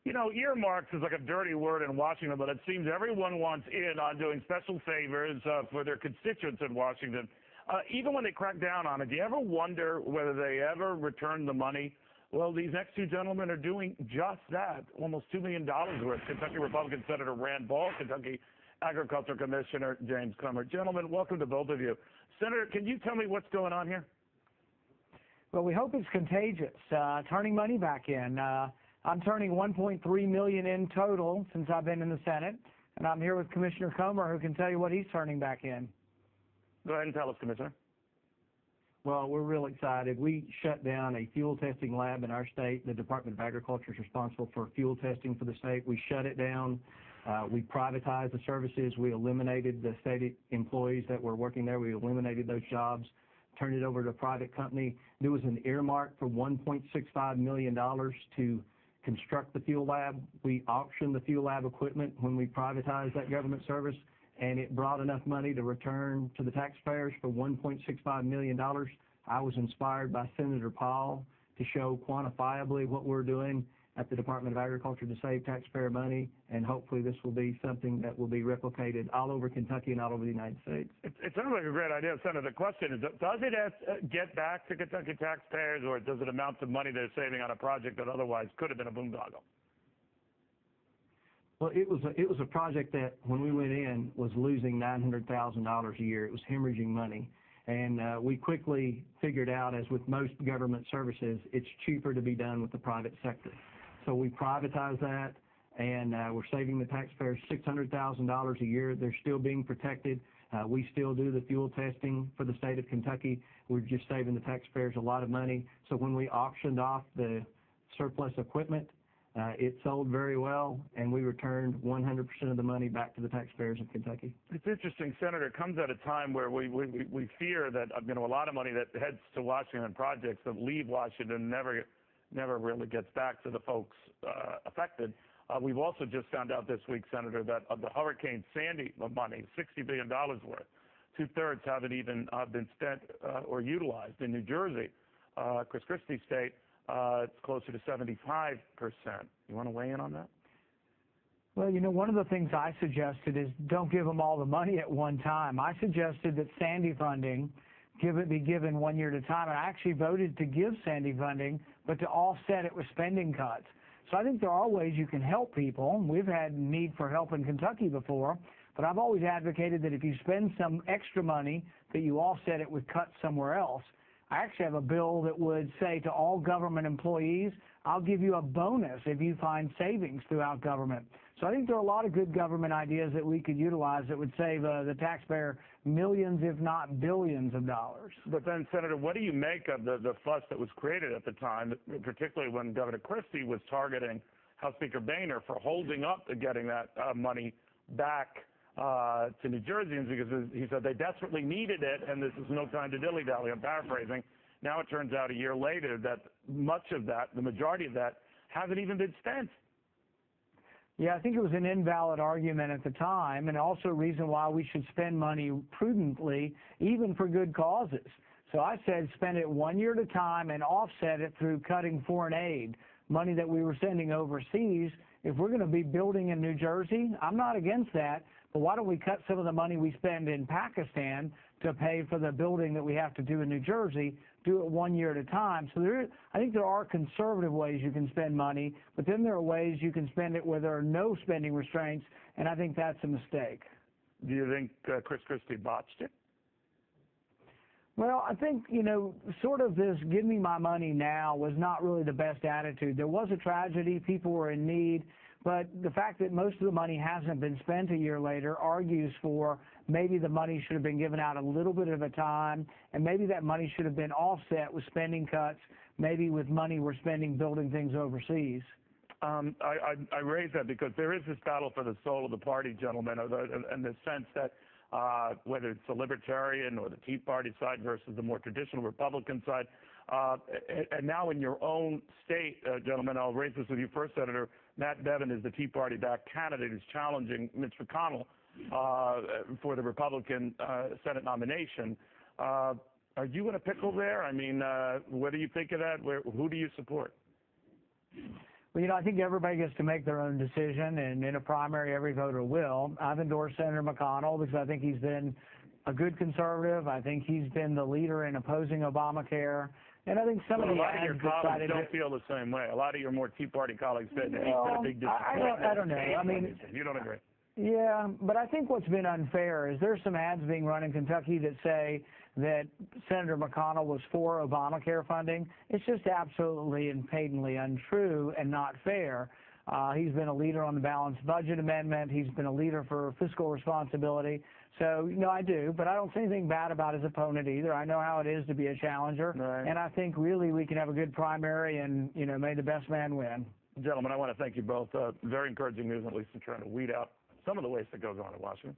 You know, earmarks is like a dirty word in Washington, but it seems everyone wants in on doing special favors for their constituents in Washington. Even when they crack down on it, do you ever wonder whether they ever return the money? Well, these next two gentlemen are doing just that, almost $2 million worth. Kentucky Republican Senator Rand Paul, Kentucky Agriculture Commissioner James Comer. Gentlemen, welcome to both of you. Senator, can you tell me what's going on here? Well, we hope it's contagious, turning money back in. I'm turning $1.3 million in total since I've been in the Senate, and I'm here with Commissioner Comer, who can tell you what he's turning back in. Go ahead and tell us, Commissioner. Well, we're real excited. We shut down a fuel testing lab in our state. The Department of Agriculture is responsible for fuel testing for the state. We shut it down. We privatized the services. We eliminated the state employees that were working there. We eliminated those jobs, turned it over to a private company. There was an earmark for $1.65 million to construct the fuel lab. We auctioned the fuel lab equipment when we privatized that government service, and it brought enough money to return to the taxpayers for $1.65 million. I was inspired by Senator Paul to show quantifiably what we're doing at the Department of Agriculture to save taxpayer money, and hopefully this will be something that will be replicated all over Kentucky and all over the United States. It sounds like a great idea, Senator. The question is, does it get back to Kentucky taxpayers, or does it amount to money they're saving on a project that otherwise could have been a boondoggle? Well, it was a project that, when we went in, was losing $900,000 a year. It was hemorrhaging money. And we quickly figured out, as with most government services, it's cheaper to be done with the private sector. So we privatized that, and we're saving the taxpayers $600,000 a year. They're still being protected. We still do the fuel testing for the state of Kentucky. We're just saving the taxpayers a lot of money. So when we auctioned off the surplus equipment, it sold very well, and we returned 100% of the money back to the taxpayers of Kentucky. It's interesting, Senator. It comes at a time where we fear that a lot of money that heads to Washington projects that leave Washington never really gets back to the folks affected. We've also just found out this week, Senator, that of the Hurricane Sandy money, $60 billion worth, 2/3 haven't even been spent or utilized. In New Jersey, Chris Christie's state, it's closer to 75%. You want to weigh in on that? Well, you know, one of the things I suggested is don't give them all the money at one time. I suggested that Sandy funding be given 1 year at a time. And I actually voted to give Sandy funding, but to offset it with spending cuts. So I think there are ways you can help people. We've had need for help in Kentucky before, but I've always advocated that if you spend some extra money, that you offset it with cuts somewhere else. I actually have a bill that would say to all government employees, I'll give you a bonus if you find savings throughout government. So I think there are a lot of good government ideas that we could utilize that would save the taxpayer millions, if not billions of dollars. But then, Senator, what do you make of the fuss that was created at the time, particularly when Governor Christie was targeting House Speaker Boehner for holding up to getting that money back to New Jerseyans, because he said they desperately needed it and this is no time to dilly-dally. I'm paraphrasing. Now it turns out a year later that much of that, the majority of that, hasn't even been spent. Yeah, I think it was an invalid argument at the time, and also a reason why we should spend money prudently, even for good causes. So I said spend it 1 year at a time and offset it through cutting foreign aid, money that we were sending overseas. If we're going to be building in New Jersey, I'm not against that, but why don't we cut some of the money we spend in Pakistan to pay for the building that we have to do in New Jersey, do it 1 year at a time. So I think there are conservative ways you can spend money, but then there are ways you can spend it where there are no spending restraints, and I think that's a mistake. Do you think Chris Christie botched it? Well, I think, you know, sort of this give me my money now was not really the best attitude. There was a tragedy, people were in need, but the fact that most of the money hasn't been spent a year later argues for maybe the money should have been given out a little bit at a time, and maybe that money should have been offset with spending cuts, maybe with money we're spending building things overseas. I raise that because there is this battle for the soul of the party, gentlemen, in the sense that whether it's the Libertarian or the Tea Party side versus the more traditional Republican side. And now in your own state, gentlemen, I'll raise this with you first, Senator. Matt Bevin is the Tea Party-backed candidate who's challenging Mitch McConnell for the Republican Senate nomination. Are you in a pickle there? I mean, what do you think of that? Who do you support? Well, I think everybody gets to make their own decision, and in a primary, every voter will. I've endorsed Senator McConnell because I think he's been a good conservative. I think he's been the leader in opposing Obamacare. And I think some of a the lot of your ads colleagues decided don't feel the same way. A lot of your more Tea Party colleagues said that he's been a big I disappointment. don't know. I mean, You don't agree? yeah, but I think what's been unfair is there's some ads being run in Kentucky that say that Senator McConnell was for Obamacare funding. It's just absolutely and patently untrue and not fair. He's been a leader on the balanced budget amendment. He's been a leader for fiscal responsibility. So, I do, but I don't say anything bad about his opponent either. I know how it is to be a challenger, right. And I think really we can have a good primary and, may the best man win. Gentlemen, I want to thank you both. Very encouraging news, at least in trying to weed out some of the waste that goes on in Washington.